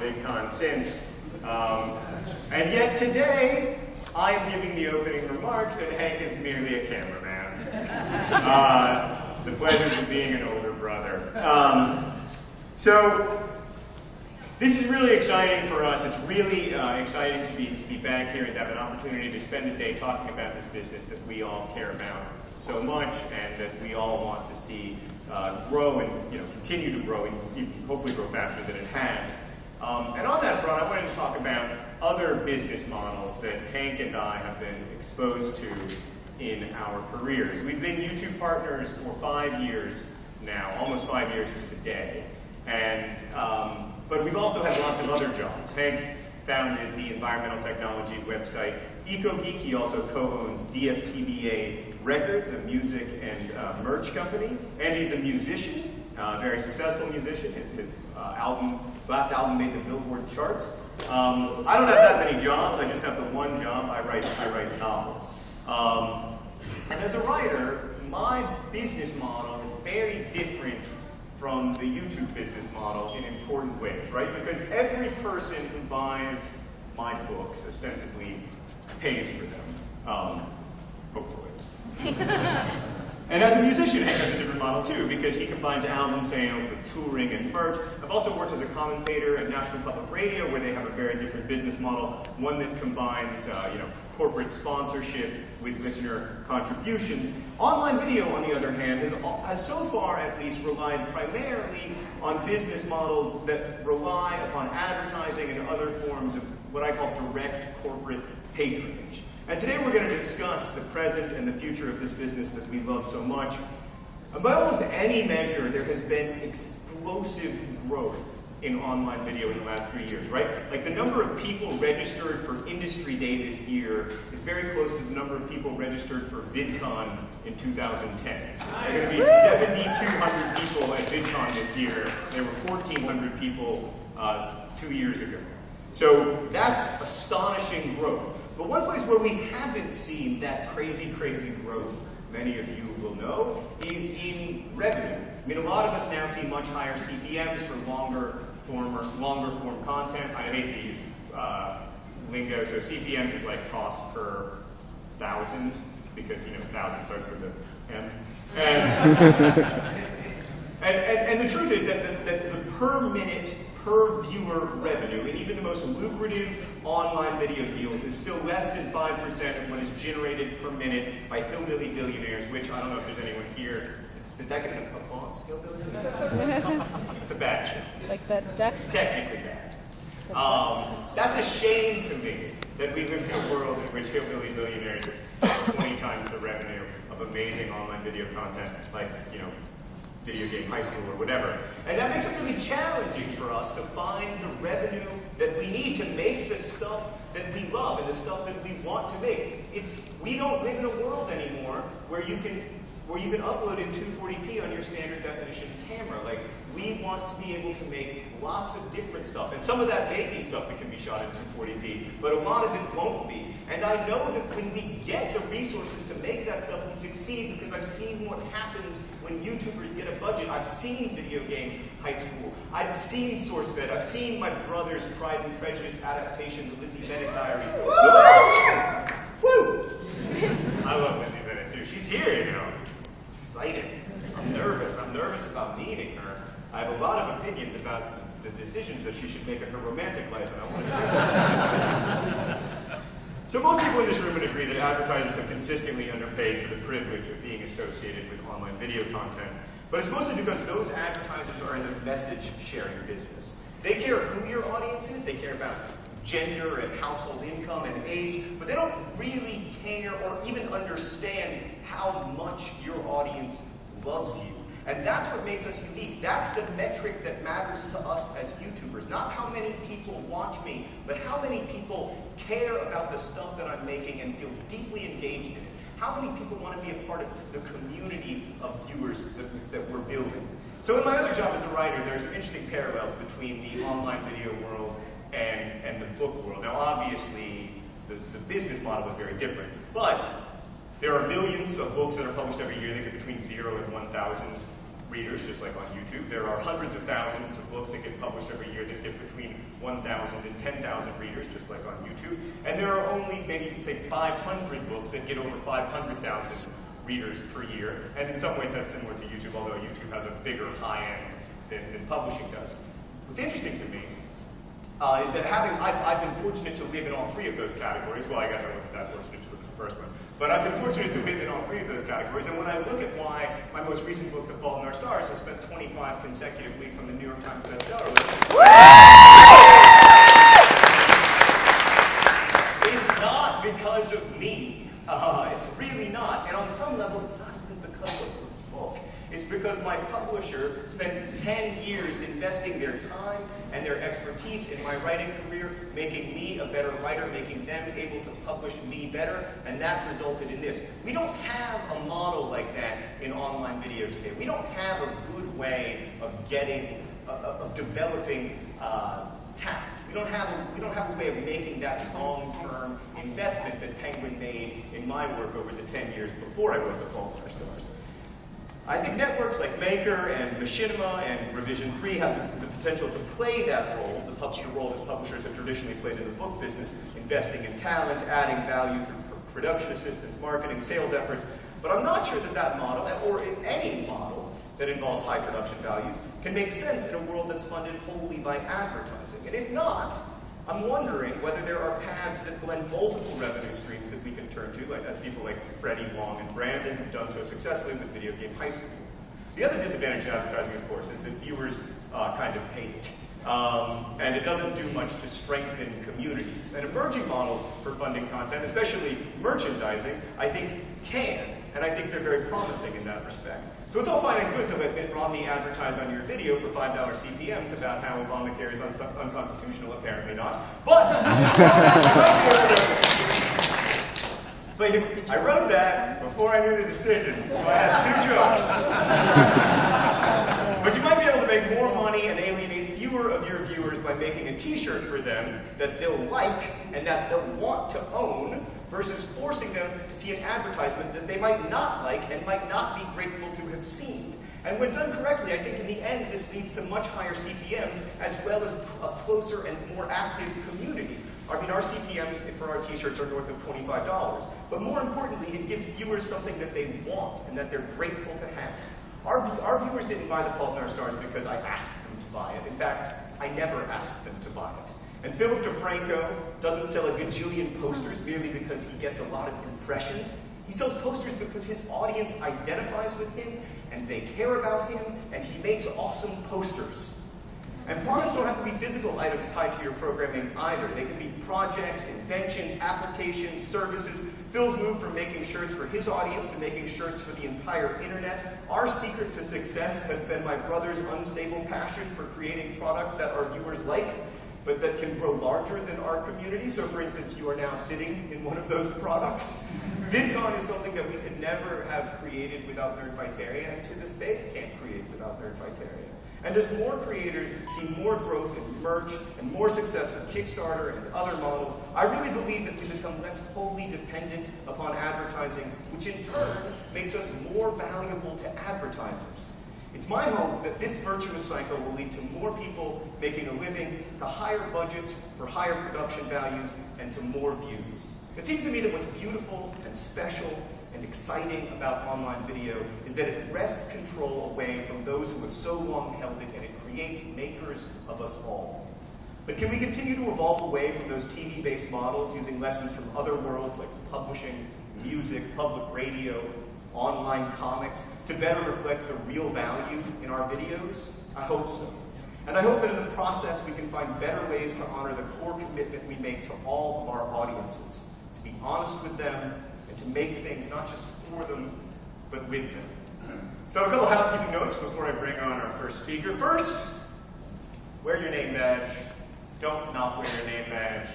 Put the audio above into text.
Vidcon since. And yet today, I am giving the opening remarks, and Hank is merely a cameraman. The pleasures of being an older brother. So, this is really exciting for us. It's really exciting to be back here and to have an opportunity to spend a day talking about this business that we all care about so much and that we all want to see grow and continue to grow and hopefully grow faster than it has. And on that front, I wanted to talk about other business models that Hank and I have been exposed to in our careers. We've been YouTube partners for 5 years now, almost 5 years to the day. And but we've also had lots of other jobs. Hank founded the environmental technology website EcoGeek. He also co-owns DFTBA Records, a music and merch company. And he's a musician, a very successful musician. His last album made the Billboard charts. I don't have that many jobs. I just have the one job. I write novels. And as a writer, my business model is very different from the YouTube business model in important ways, right? Because every person who buys my books ostensibly pays for them, hopefully. And as a musician, Hank has a different model too, because he combines album sales with touring and merch. I've also worked as a commentator at National Public Radio, where they have a very different business model, one that combines corporate sponsorship with listener contributions. Online video, on the other hand, has so far at least relied primarily on business models that rely upon advertising and other forms of what I call direct corporate patronage. And today we're going to discuss the present and the future of this business that we love so much. By almost any measure, there has been explosive growth in online video in the last 3 years, right? Like the number of people registered for Industry Day this year is very close to the number of people registered for Vidcon in 2010. There are going to be 7,200 people at Vidcon this year. There were 1,400 people 2 years ago. So that's astonishing growth. But one place where we haven't seen that crazy growth, many of you will know, is in revenue. I mean, a lot of us now see much higher CPMs for longer form content. I hate to use lingo, so CPMs is like cost per thousand, because 1,000 starts with an M. And the truth is that the per minute, per viewer revenue, and even the most lucrative online video deals, is still less than 5% of what is generated per minute by hillbilly billionaires, which I don't know if there's anyone here. Did that get an applause? Hillbilly billionaires? It's a bad shit. Like that deck? It's technically bad. That's a shame to me that we live in a world in which hillbilly billionaires have 20 times the revenue of amazing online video content, like, Video Game High School or whatever. And that makes it really challenging for us to find the revenue that we need to make the stuff that we love and the stuff that we want to make. We don't live in a world anymore where you can upload in 240p on your standard definition camera. Like, we want to be able to make lots of different stuff. And some of that may be stuff that can be shot in 240p, but a lot of it won't be. And I know that when we get the resources to make that stuff, we succeed, because I've seen what happens when YouTubers get a budget. I've seen Video Game High School. I've seen SourceFed. I've seen my brother's Pride and Prejudice adaptation, The Lizzie Bennett Diaries. Woo! I love Lizzie Bennett too. She's here, It's exciting. I'm nervous. I'm nervous about meeting her. I have a lot of opinions about the decisions that she should make in her romantic life, and I want to share them. So most people in this room would agree that advertisers are consistently underpaid for the privilege of being associated with online video content. But it's mostly because those advertisers are in the message-sharing business. They care who your audience is. They care about gender and household income and age, but they don't really care or even understand how much your audience loves you. And that's what makes us unique. That's the metric that matters to us as YouTubers. Not how many people watch me, but how many people care about the stuff that I'm making and feel deeply engaged in it. How many people want to be a part of the community of viewers that we're building. So in my other job as a writer, there's some interesting parallels between the online video world and the book world. Now obviously, the business model is very different, but there are millions of books that are published every year. They get between 0 and 1,000 readers, just like on YouTube. There are hundreds of thousands of books that get published every year that get between 1,000 and 10,000 readers, just like on YouTube. And there are only maybe, say, 500 books that get over 500,000 readers per year. And in some ways that's similar to YouTube, although YouTube has a bigger high end than publishing does. What's interesting to me is that I've been fortunate to live in all three of those categories. Well, I guess I wasn't that fortunate to live in the first one. But I've been fortunate to live in all three of those categories. And when I look at why my most recent book, The Fault in Our Stars, has spent 25 consecutive weeks on the New York Times bestseller list, it's not because of me. It's really not. And on some level, it's not even because of the book. It's because my publisher spent 10 years investing their time and their expertise in my writing career, making me a better writer, making them able to publish me better, and that resulted in this. We don't have a model like that in online video today. We don't have a good way of developing talent. We don't have a way of making that long-term investment that Penguin made in my work over the 10 years before I wrote The Fault in Our Stars. I think networks like Maker and Machinima and Revision 3 have the potential to play that role, the role that publishers have traditionally played in the book business, investing in talent, adding value through production assistance, marketing, sales efforts. But I'm not sure that model, or in any model that involves high production values, can make sense in a world that's funded wholly by advertising. And if not, I'm wondering whether there are paths that blend multiple revenue streams that we can turn to, as people like Freddie, Wong, and Brandon have done so successfully with Video Game High School. The other disadvantage of advertising, of course, is that viewers kind of hate it. And it doesn't do much to strengthen communities. And emerging models for funding content, especially merchandising, I think can. And I think they're very promising in that respect. So it's all fine and good to let Mitt Romney advertise on your video for $5 CPMs about how Obamacare is unconstitutional, apparently not. But I wrote that before I knew the decision, so I had two jokes. But you might be able to make more money and alienate fewer of your viewers by making a t-shirt for them that they'll like and that they'll want to own, versus forcing them to see an advertisement that they might not like and might not be grateful to have seen. And when done correctly, I think in the end this leads to much higher CPMs as well as a closer and more active community. I mean, our CPMs for our t-shirts are north of $25. But more importantly, it gives viewers something that they want and that they're grateful to have. Our viewers didn't buy The Fault in Our Stars because I asked them to buy it. In fact, I never asked them to buy it. And Philip DeFranco doesn't sell a gajillion posters merely because he gets a lot of impressions. He sells posters because his audience identifies with him, and they care about him, and he makes awesome posters. And products don't have to be physical items tied to your programming either. They can be projects, inventions, applications, services. Phil's moved from making shirts for his audience to making shirts for the entire internet. Our secret to success has been my brother's unstable passion for creating products that our viewers like, but that can grow larger than our community. So for instance, you are now sitting in one of those products. Vidcon is something that we could never have created without Nerdfighteria, and to this day can't create without Nerdfighteria. And as more creators see more growth in merch and more success with Kickstarter and other models, I really believe that we become less wholly dependent upon advertising, which in turn makes us more valuable to advertisers. It's my hope that this virtuous cycle will lead to more people making a living, to higher budgets for higher production values, and to more views. It seems to me that what's beautiful and special and exciting about online video is that it wrests control away from those who have so long held it, and it creates makers of us all. But can we continue to evolve away from those TV-based models using lessons from other worlds like publishing, music, public radio, online comics, to better reflect the real value in our videos? I hope so. And I hope that in the process we can find better ways to honor the core commitment we make to all of our audiences, to be honest with them, and to make things not just for them, but with them. So a couple housekeeping notes before I bring on our first speaker. First, wear your name badge. Don't not wear your name badge.